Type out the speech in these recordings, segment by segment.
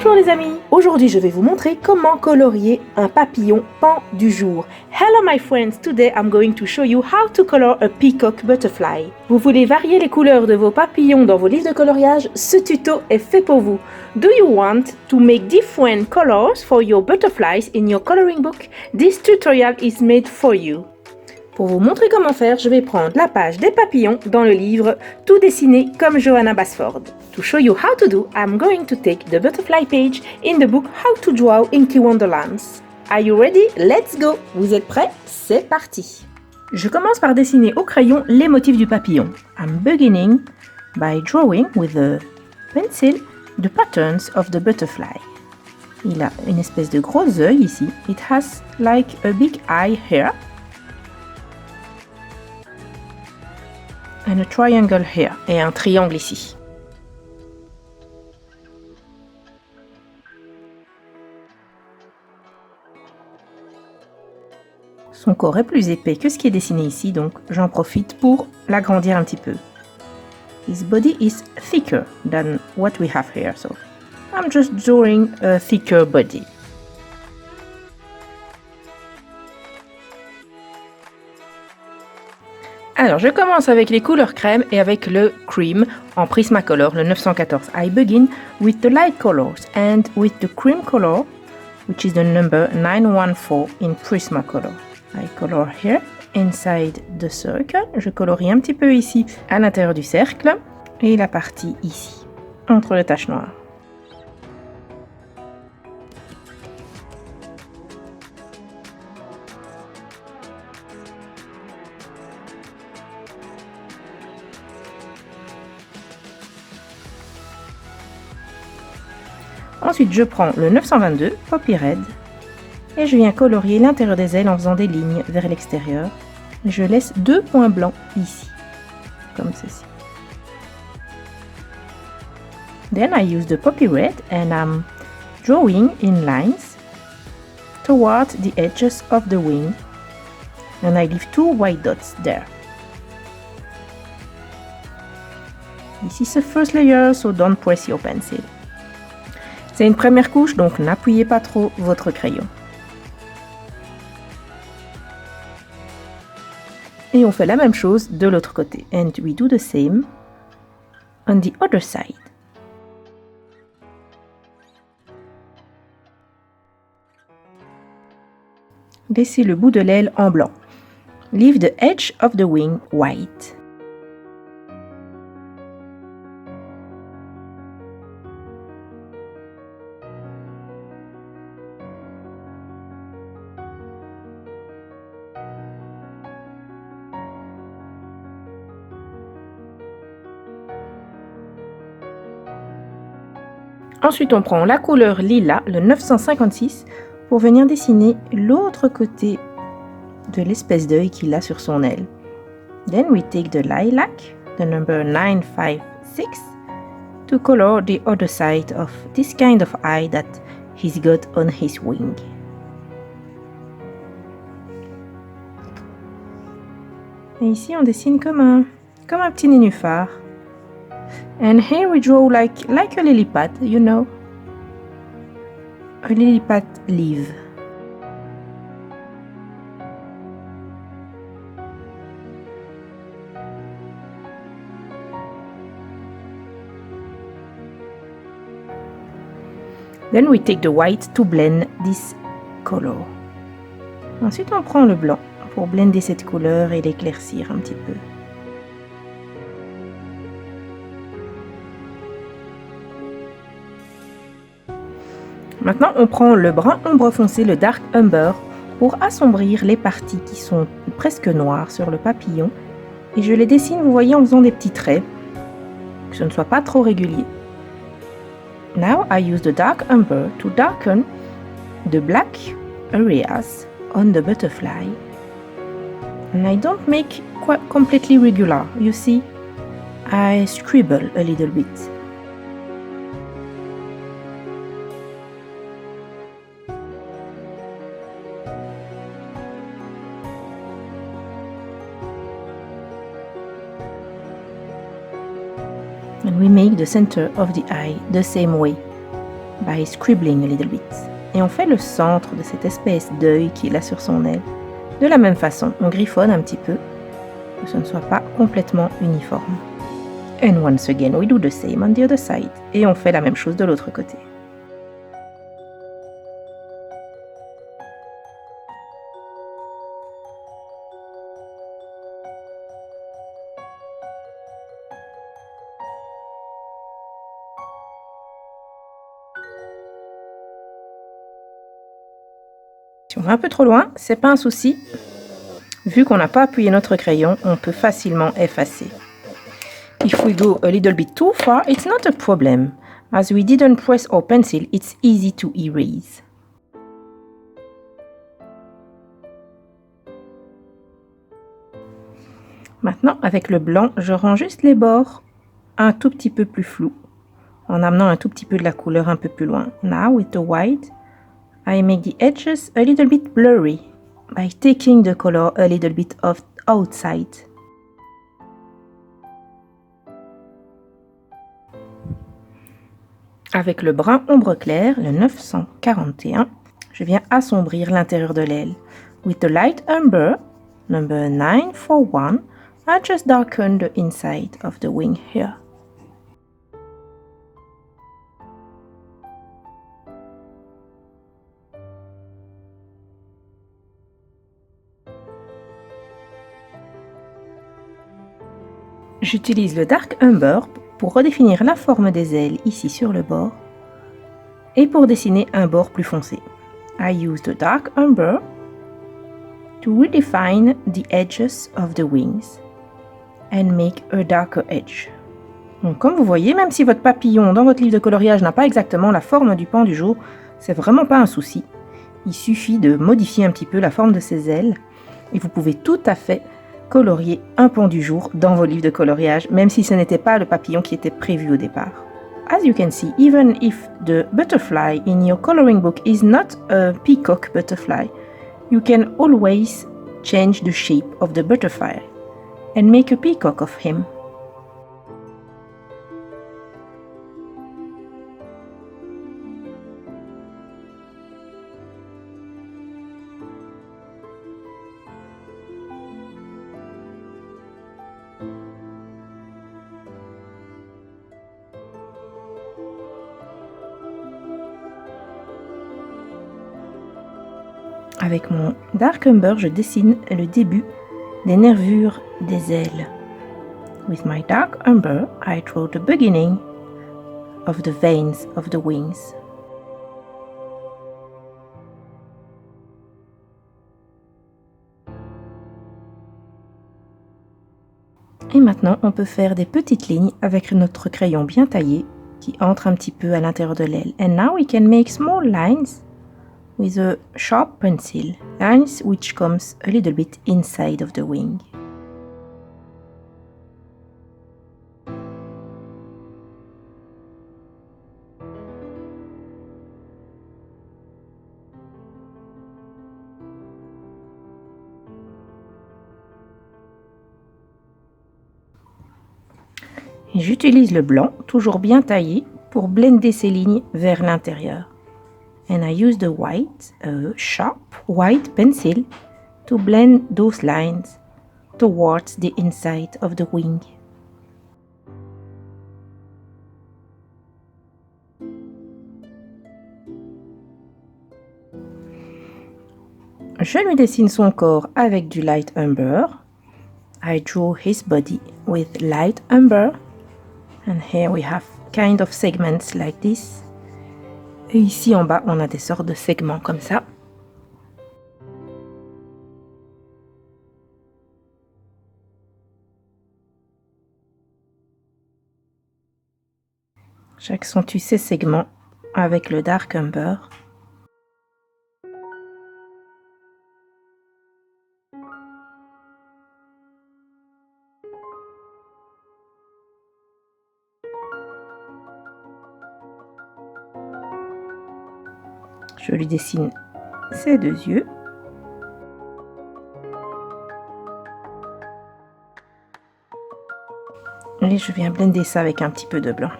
Bonjour les amis! Aujourd'hui je vais vous montrer comment colorier un papillon pan du jour. Hello my friends! Today I'm going to show you how to color a peacock butterfly. Vous voulez varier les couleurs de vos papillons dans vos livres de coloriage? Ce tuto est fait pour vous. Do you want to make different colors for your butterflies in your coloring book? This tutorial is made for you. Pour vous montrer comment faire, je vais prendre la page des papillons dans le livre Tout dessiné comme Johanna Basford. To show you how to do, I'm going to take the butterfly page in the book How to Draw Inky Wonderlands. Are you ready? Let's go! Vous êtes prêts? C'est parti! Je commence par dessiner au crayon les motifs du papillon. I'm beginning by drawing with a pencil the patterns of the butterfly. Il a une espèce de gros œil ici. It has like a big eye here. And a triangle here. Et un triangle ici. Son corps est plus épais que ce qui est dessiné ici, donc j'en profite pour l'agrandir un petit peu. His body is thicker than what we have here, so I'm just drawing a thicker body. Alors, je commence avec les couleurs crème et avec le cream en Prismacolor, le 914. I begin with the light colors and with the cream color, which is the number 914 in Prismacolor. I color here inside the circle. Je colorie un petit peu ici à l'intérieur du cercle et la partie ici, entre les taches noires. Ensuite, je prends le 922, Poppy Red, et je viens colorier l'intérieur des ailes en faisant des lignes vers l'extérieur. Je laisse 2 points blancs ici, comme ceci. Then I use the Poppy Red and I'm drawing in lines toward the edges of the wing, and I leave 2 white dots there. This is the first layer, so don't press your pencil. C'est une première couche, donc n'appuyez pas trop votre crayon. Et on fait la même chose de l'autre côté. And we do the same on the other side. Laissez le bout de l'aile en blanc. Leave the edge of the wing white. Ensuite, on prend la couleur lilas, le 956, pour venir dessiner l'autre côté de l'espèce d'œil qu'il a sur son aile. Then we take the lilac, the number 956, to color the other side of this kind of eye that he's got on his wing. Et ici, on dessine comme un petit nénuphar. And here we draw like a lily pad, you know, a lily pad leaf. Then we take the white to blend this color. Ensuite, on prend le blanc pour blender cette couleur et l'éclaircir un petit peu. Maintenant, on prend le brun ombre foncé, le dark umber, pour assombrir les parties qui sont presque noires sur le papillon. Et je les dessine, vous voyez, en faisant des petits traits, que ce ne soit pas trop régulier. Now I use the dark umber to darken the black areas on the butterfly. And I don't make quite completely regular, you see. I scribble a little bit. And we make the center of the eye the same way. by scribbling a little bit. Et on fait le centre de cette espèce d'œil qu'il a sur son aile. De la même façon, on griffonne un petit peu, que ce ne soit pas complètement uniforme. And once again, we do the same on the other side. Et on fait la même chose de l'autre côté. Si on va un peu trop loin, c'est pas un souci. Vu qu'on n'a pas appuyé notre crayon, on peut facilement effacer. If we go a little bit too far, it's not a problem. As we didn't press our pencil, it's easy to erase. Maintenant, avec le blanc, je rends juste les bords un tout petit peu plus flous, en amenant un tout petit peu de la couleur un peu plus loin. Now, with the white, I make the edges a little bit blurry by taking the color a little bit off outside. Avec le brun ombre clair, le 941, je viens assombrir l'intérieur de l'aile. With the light umber, number 941, I just darken the inside of the wing here. J'utilise le Dark Umber pour redéfinir la forme des ailes ici sur le bord et pour dessiner un bord plus foncé. I use the Dark Umber to redefine the edges of the wings and make a darker edge. Donc, comme vous voyez, même si votre papillon dans votre livre de coloriage n'a pas exactement la forme du pan du jour, c'est vraiment pas un souci. Il suffit de modifier un petit peu la forme de ses ailes et vous pouvez tout à fait colorier un pan du jour dans vos livres de coloriage, même si ce n'était pas le papillon qui était prévu au départ. As you can see, even if the butterfly in your coloring book is not a peacock butterfly, you can always change the shape of the butterfly and make a peacock of him. Avec mon Dark Umber, je dessine le début des nervures des ailes. With my Dark Umber, I draw the beginning of the veins of the wings. Et maintenant, on peut faire des petites lignes avec notre crayon bien taillé qui entre un petit peu à l'intérieur de l'aile. And now we can make small lines with a sharp pencil, lines which comes a little bit inside of the wing. J'utilise le blanc, toujours bien taillé, pour blender ces lignes vers l'intérieur. And I use the white, sharp white pencil to blend those lines towards the inside of the wing. Je lui dessine son corps avec du light umber. I draw his body with light umber. And here we have kind of segments like this. Et ici en bas, on a des sortes de segments comme ça. J'accentue ces segments avec le Dark Umber. Je lui dessine ses deux yeux. Et je viens blender ça avec un petit peu de blanc.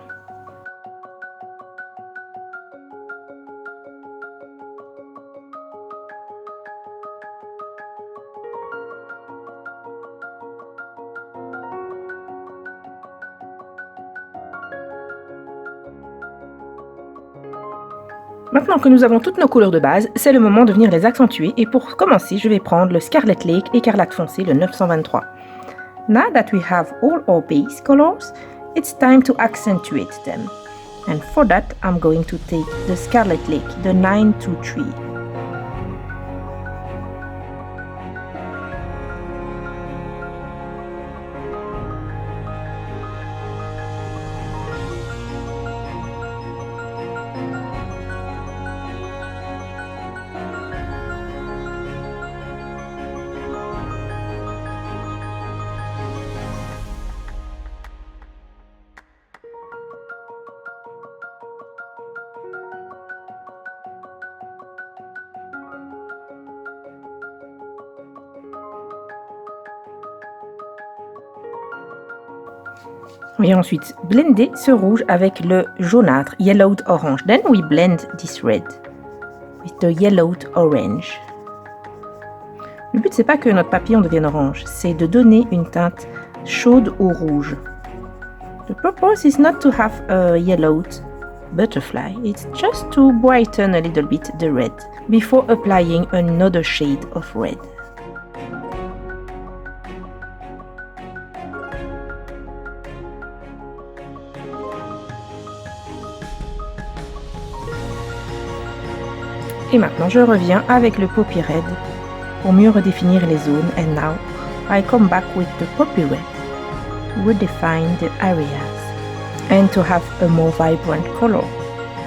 Maintenant que nous avons toutes nos couleurs de base, c'est le moment de venir les accentuer et pour commencer, je vais prendre le Scarlet Lake écarlate foncé, le 923. Now that we have all our base colors, it's time to accentuate them. And for that, I'm going to take the Scarlet Lake, the 923. On va ensuite blender ce rouge avec le jaunâtre, yellowed orange. Then we blend this red with the yellowed orange. Le but, c'est pas que notre papillon devienne orange, c'est de donner une teinte chaude au rouge. The purpose is not to have a yellowed butterfly, it's just to brighten a little bit the red before applying another shade of red. Et maintenant, je reviens avec le Poppy Red pour mieux redéfinir les zones. And now, I come back with the Poppy Red to redefine the areas and to have a more vibrant color.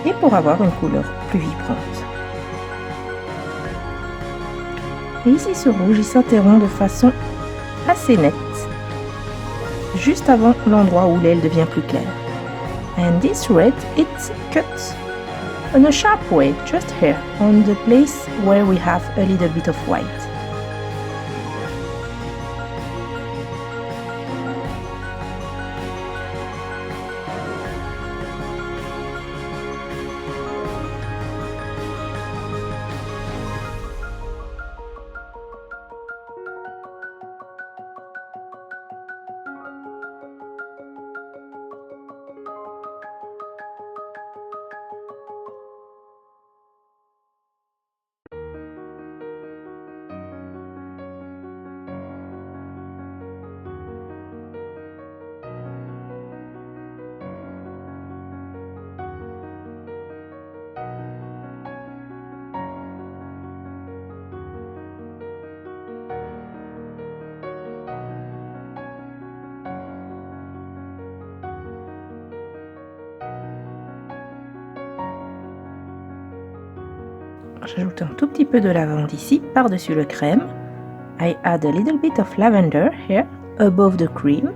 Et pour avoir une couleur plus vibrante. Et ici, ce rouge, il s'interrompt de façon assez nette, juste avant l'endroit où l'aile devient plus claire. And this red, it's cut in a sharp way, just here, on the place where we have a little bit of white. J'ajoute un tout petit peu de lavande ici, par-dessus le crème. I add a little bit of lavender here, above the cream.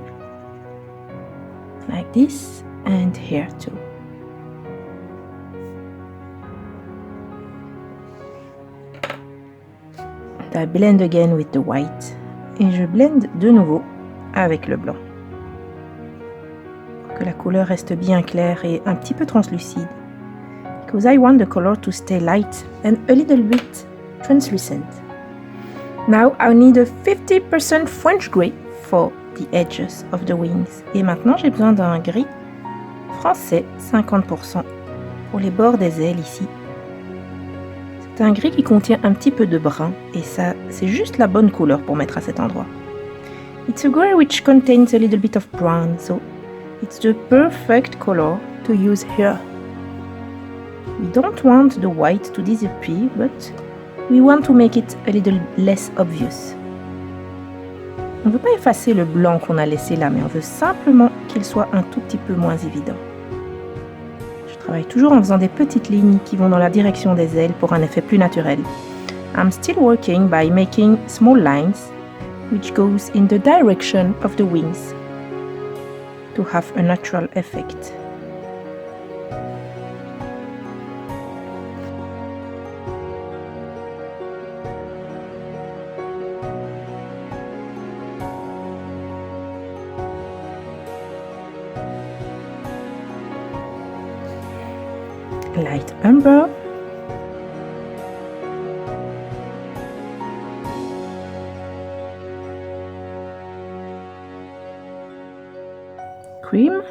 Like this, and here too. And I blend again with the white. Et je blende de nouveau avec le blanc. Pour que la couleur reste bien claire et un petit peu translucide. Because I want the color to stay light and a little bit translucent. Now I need a 50% French gray for the edges of the wings. Et maintenant j'ai besoin d'un gris français 50% pour les bords des ailes ici. C'est un gris qui contient un petit peu de brun et ça c'est juste la bonne couleur pour mettre à cet endroit. It's a gray which contains a little bit of brown, so it's the perfect color to use here. We don't want the white to disappear, but we want to make it a little less obvious. On ne veut pas effacer le blanc qu'on a laissé là, mais on veut simplement qu'il soit un tout petit peu moins évident. Je travaille toujours en faisant des petites lignes qui vont dans la direction des ailes pour un effet plus naturel. I'm still working by making small lines which goes in the direction of the wings to have a natural effect. Light umber, cream,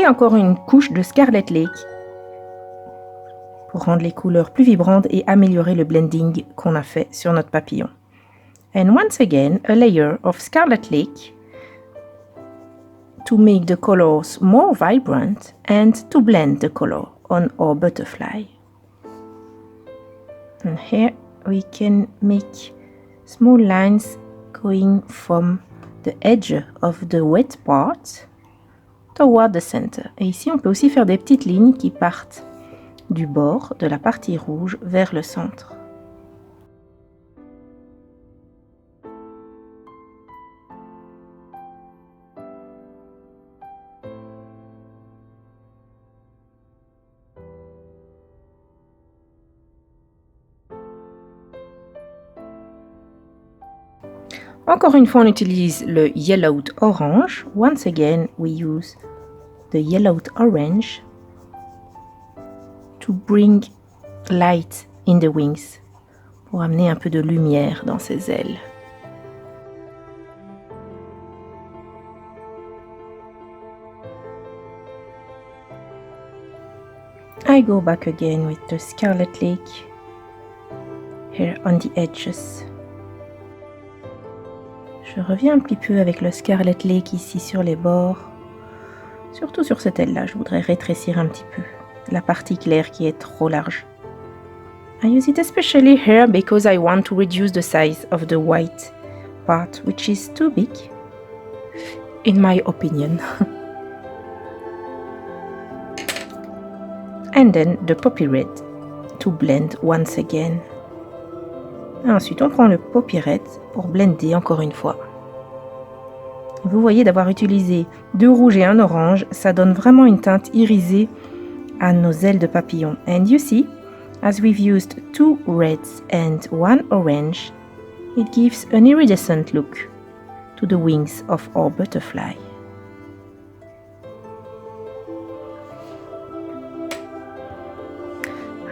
apply encore une couche de Scarlet Lake pour rendre les couleurs plus vibrantes et améliorer le blending qu'on a fait sur notre papillon. And once again, a layer of Scarlet Lake to make the colors more vibrant and to blend the color on our butterfly. And here we can make small lines going from the edge of the wet part toward the center. Et ici, on peut aussi faire des petites lignes qui partent du bord de la partie rouge vers le centre. Encore une fois, on utilise le yellowed orange. Once again, we use the yellowed orange to bring light in the wings, pour amener un peu de lumière dans ses ailes. I go back again with the Scarlet Lake here on the edges. Je reviens un petit peu avec le Scarlet Lake ici sur les bords, surtout sur cette aile-là. Je voudrais rétrécir un petit peu la partie claire qui est trop large. I use it especially here because I want to reduce the size of the white part, which is too big, in my opinion. And then the poppy red to blend once again. Et ensuite, on prend le poppy red pour blender encore une fois. Vous voyez, d'avoir utilisé 2 rouges et 1 orange, ça donne vraiment une teinte irisée à nos ailes de papillon. And you see, as we've used 2 reds and 1 orange, it gives an iridescent look to the wings of our butterfly.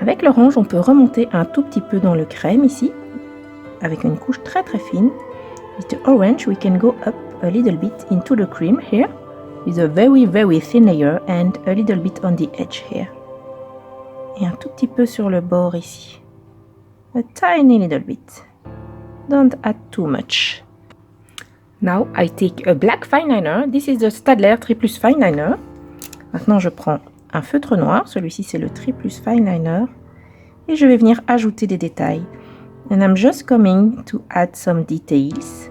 Avec l'orange, on peut remonter un tout petit peu dans le crème ici, avec une couche très très fine. With the orange, we can go up a little bit into the cream here, with a very thin layer and a little bit on the edge here. Et un tout petit peu sur le bord ici. A tiny little bit. Don't add too much. Now I take a black fine liner. This is the Staedtler Triplus Fine Liner. Maintenant je prends un feutre noir. Celui-ci c'est le Triplus Fine Liner. Et je vais venir ajouter des détails. And I'm just coming to add some details.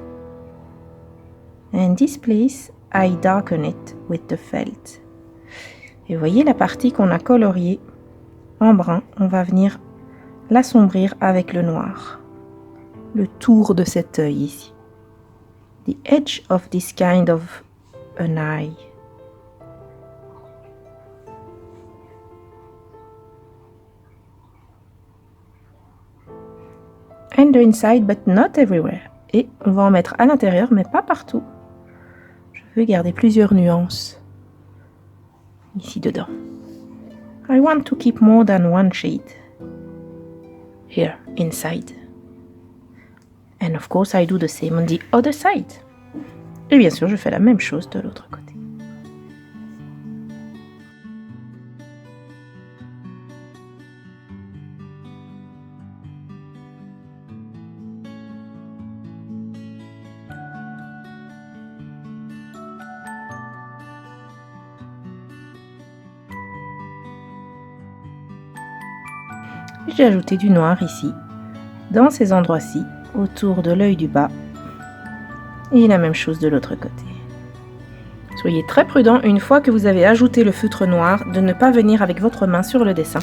And this place, I darken it with the felt. Et vous voyez la partie qu'on a coloriée en brun, on va venir l'assombrir avec le noir. Le tour de cet œil ici. The edge of this kind of an eye. And the inside, but not everywhere. Et on va en mettre à l'intérieur, mais pas partout. Je veux garder plusieurs nuances ici dedans. I want to keep more than one shade here inside. And of course, I do the same on the other side. Et bien sûr, je fais la même chose de l'autre côté. J'ai ajouté du noir ici, dans ces endroits-ci, autour de l'œil du bas. Et la même chose de l'autre côté. Soyez très prudent une fois que vous avez ajouté le feutre noir de ne pas venir avec votre main sur le dessin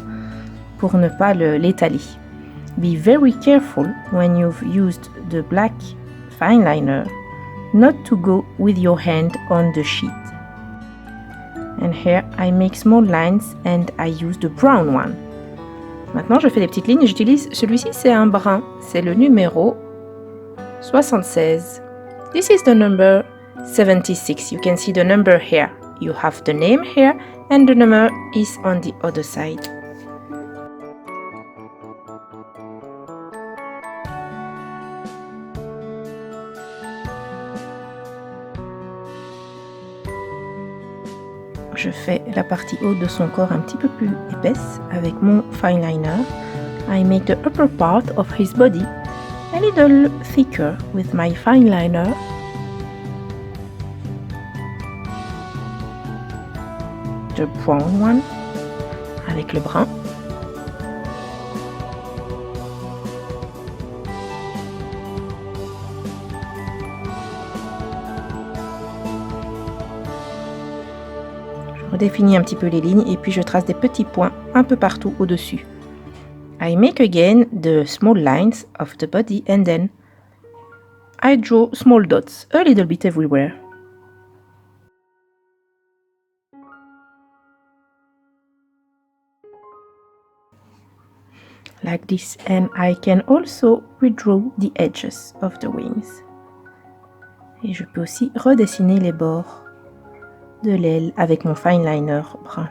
pour ne pas l'étaler. Be very careful when you've used the black fine liner not to go with your hand on the sheet. And here I make small lines and I use the brown one. Maintenant, je fais des petites lignes et j'utilise celui-ci, c'est un brun. C'est le numéro 76. This is the number 76. You can see the number here. You have the name here and the number is on the other side. Je je fais la partie haute de son corps un petit peu plus épaisse avec mon fine liner. I make the upper part of his body a little thicker with my fine liner. The brown one avec le brun. Je redéfinis un petit peu les lignes et puis je trace des petits points un peu partout au-dessus. I make again the small lines of the body and then I draw small dots a little bit everywhere. Like this, and I can also redraw the edges of the wings. Et je peux aussi redessiner les bords de l'aile avec mon fine liner brun.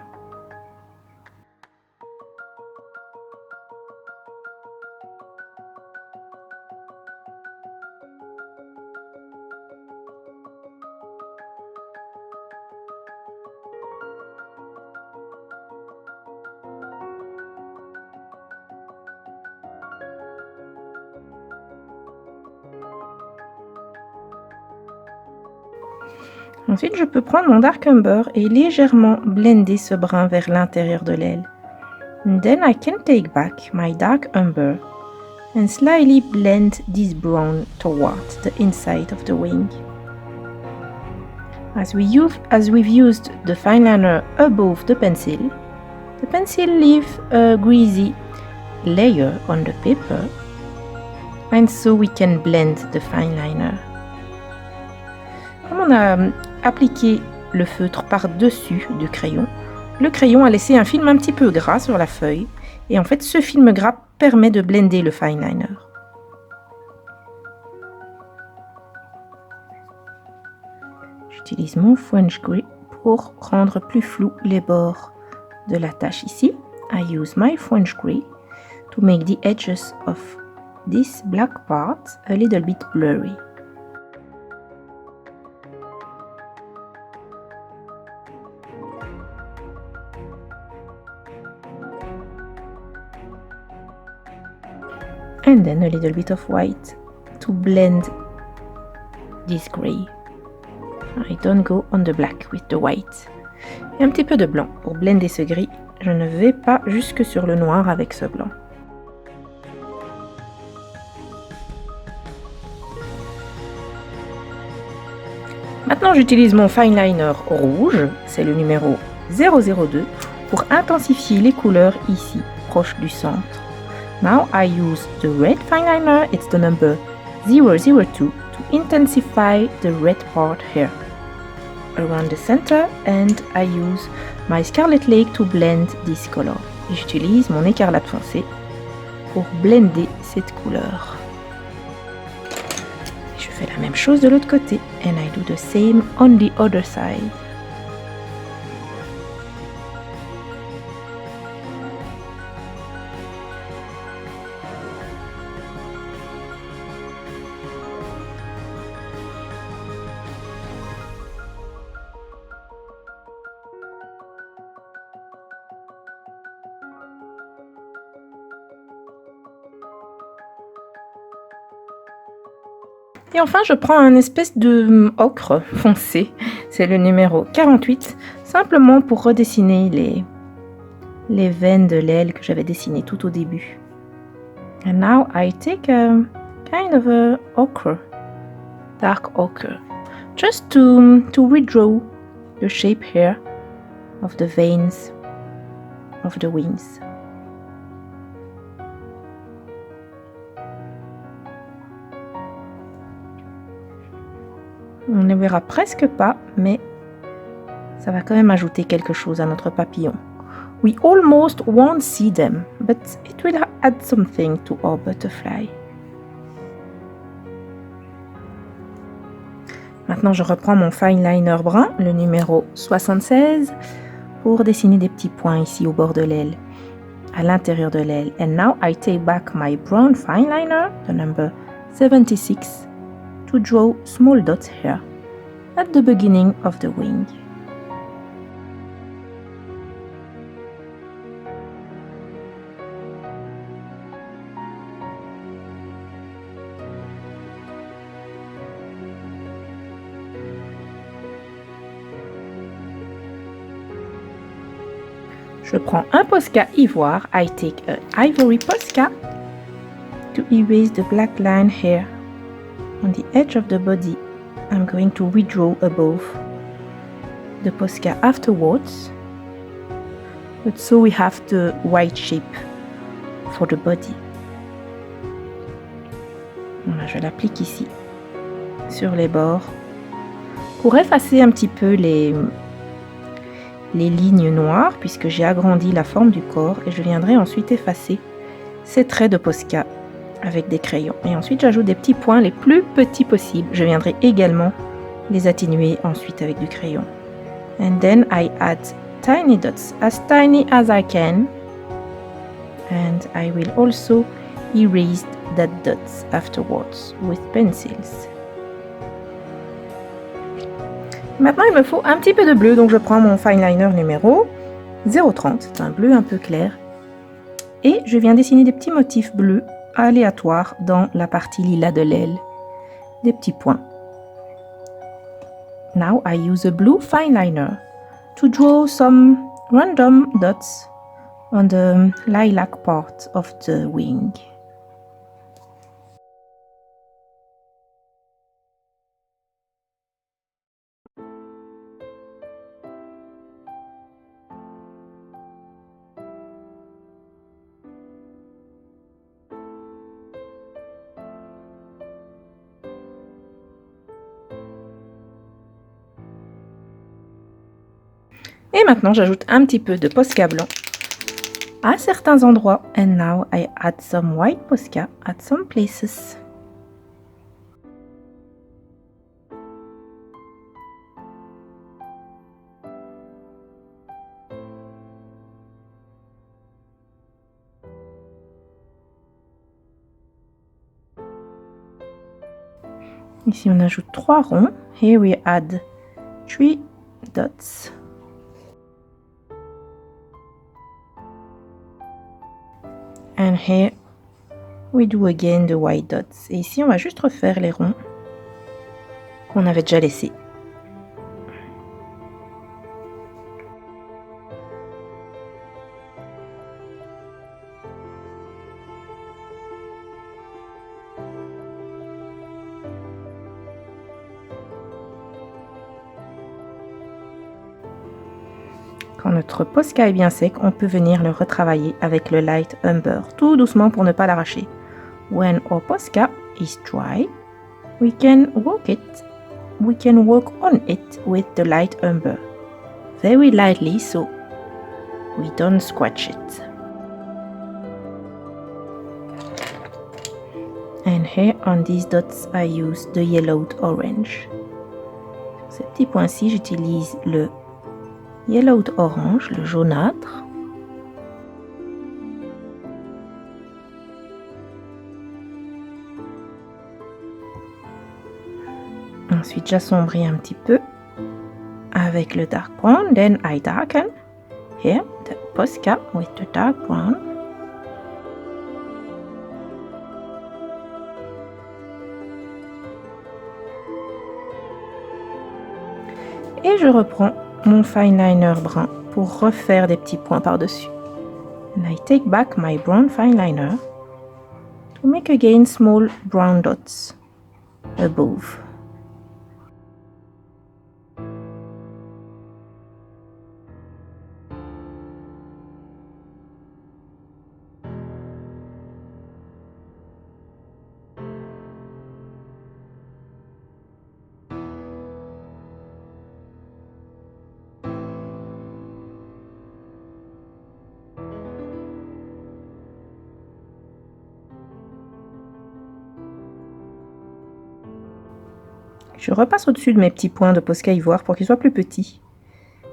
Ensuite, je peux prendre mon dark umber et légèrement blender ce brun vers l'intérieur de l'aile. And then I can take back my dark umber and slightly blend this brown towards the inside of the wing. As we've used the fine liner above the pencil leaves a greasy layer on the paper, and so we can blend the fine liner. Comme on a appliqué le feutre par-dessus du crayon, le crayon a laissé un film un petit peu gras sur la feuille, et en fait ce film gras permet de blender le fine liner. J'utilise mon French grip pour rendre plus flou les bords de la tache ici. I use my French grip to make the edges of this black part a little bit blurry. And then a little bit of white to blend this gray. I don't go on the black with the white. Et un petit peu de blanc pour blender ce gris. Je ne vais pas jusque sur le noir avec ce blanc. Maintenant, j'utilise mon fine liner rouge, c'est le numéro 002, pour intensifier les couleurs ici, proche du centre. Now I use the red fine liner, it's the number 002, to intensify the red part here around the center, and I use my Scarlet Lake to blend this color. Et j'utilise mon écarlate foncé pour blender cette couleur. Et je fais la même chose de l'autre côté, and I do the same on the other side. Et enfin, je prends un espèce de ocre foncé, c'est le numéro 48, simplement pour redessiner les veines de l'aile que j'avais dessinées tout au début. And now I take a kind of a ochre, dark ochre, just to redraw the shape here of the veins of the wings. On ne verra presque pas, mais ça va quand même ajouter quelque chose à notre papillon. We almost won't see them, but it will add something to our butterfly. Maintenant, je reprends mon fine liner brun, le numéro 76, pour dessiner des petits points ici au bord de l'aile, à l'intérieur de l'aile. And now I take back my brown fine liner, the number 76, to draw small dots here at the beginning of the wing. Je prends un Posca ivoire. I take an ivory Posca to erase the black line here on the edge of the body. I'm going to redraw above the Posca afterwards. But so we have the white shape for the body. Voilà, je l'applique ici sur les bords pour effacer un petit peu les lignes noires puisque j'ai agrandi la forme du corps et je viendrai ensuite effacer ces traits de Posca avec des crayons. Et ensuite j'ajoute des petits points les plus petits possibles. Je viendrai également les atténuer ensuite avec du crayon. And then I add tiny dots, as tiny as I can. And I will also erase that dots afterwards with pencils. Maintenant, il me faut un petit peu de bleu, donc je prends mon fine liner numéro 030, c'est un bleu un peu clair. Et je viens dessiner des petits motifs bleus aléatoires dans la partie lilas de l'aile. Des petits points. Now I use a blue fine liner to draw some random dots on the lilac part of the wing. Et maintenant, j'ajoute un petit peu de Posca blanc à certains endroits. And now I add some white Posca at some places. Ici, on ajoute 3 ronds. Here we add 3 dots. And here we do again the white dots. Et ici, on va juste refaire les ronds qu'on avait déjà laissés. Quand notre Posca est bien sec, on peut venir le retravailler avec le light umber, tout doucement pour ne pas l'arracher. When our Posca is dry, we can work on it with the light umber, very lightly so we don't scratch it. And here on these dots, I use the yellowed orange. Sur ces petits points-ci, j'utilise le yellowed orange, le jaunâtre. Ensuite, j'assombris un petit peu avec le dark brown. Then I darken here the Posca with the dark brown. Et je reprends mon fine liner brun pour refaire des petits points par-dessus. And I take back my brown fine liner to make again small brown dots above. Je repasse au-dessus de mes petits points de Posca ivoire pour qu'ils soient plus petits.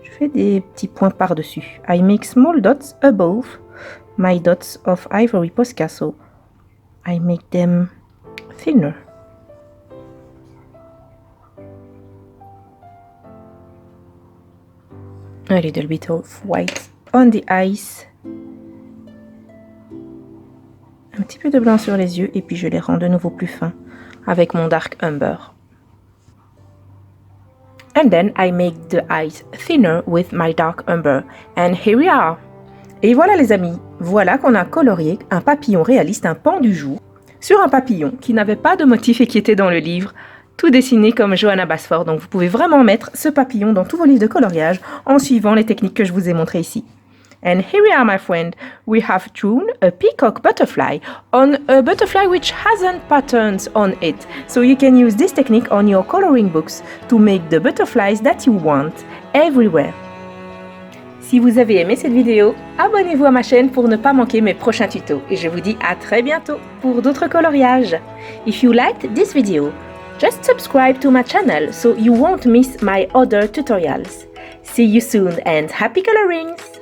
Je fais des petits points par-dessus. I make small dots above my dots of ivory Posca, so I make them thinner. A little bit of white on the eyes. Un petit peu de blanc sur les yeux et puis je les rends de nouveau plus fins avec mon dark umber. And then I make the eyes thinner with my dark umber. And here we are. Et voilà les amis, voilà qu'on a colorié un papillon réaliste, un pan du jour, sur un papillon qui n'avait pas de motif et qui était dans le livre, tout dessiné comme Johanna Basford. Donc vous pouvez vraiment mettre ce papillon dans tous vos livres de coloriage en suivant les techniques que je vous ai montrées ici. And here we are, my friend. We have drawn a peacock butterfly on a butterfly which hasn't patterns on it. So you can use this technique on your coloring books to make the butterflies that you want everywhere. Si vous avez aimé cette vidéo, abonnez-vous à ma chaîne pour ne pas manquer mes prochains tutos. Et je vous dis à très bientôt pour d'autres coloriages. If you liked this video, just subscribe to my channel so you won't miss my other tutorials. See you soon and happy colorings!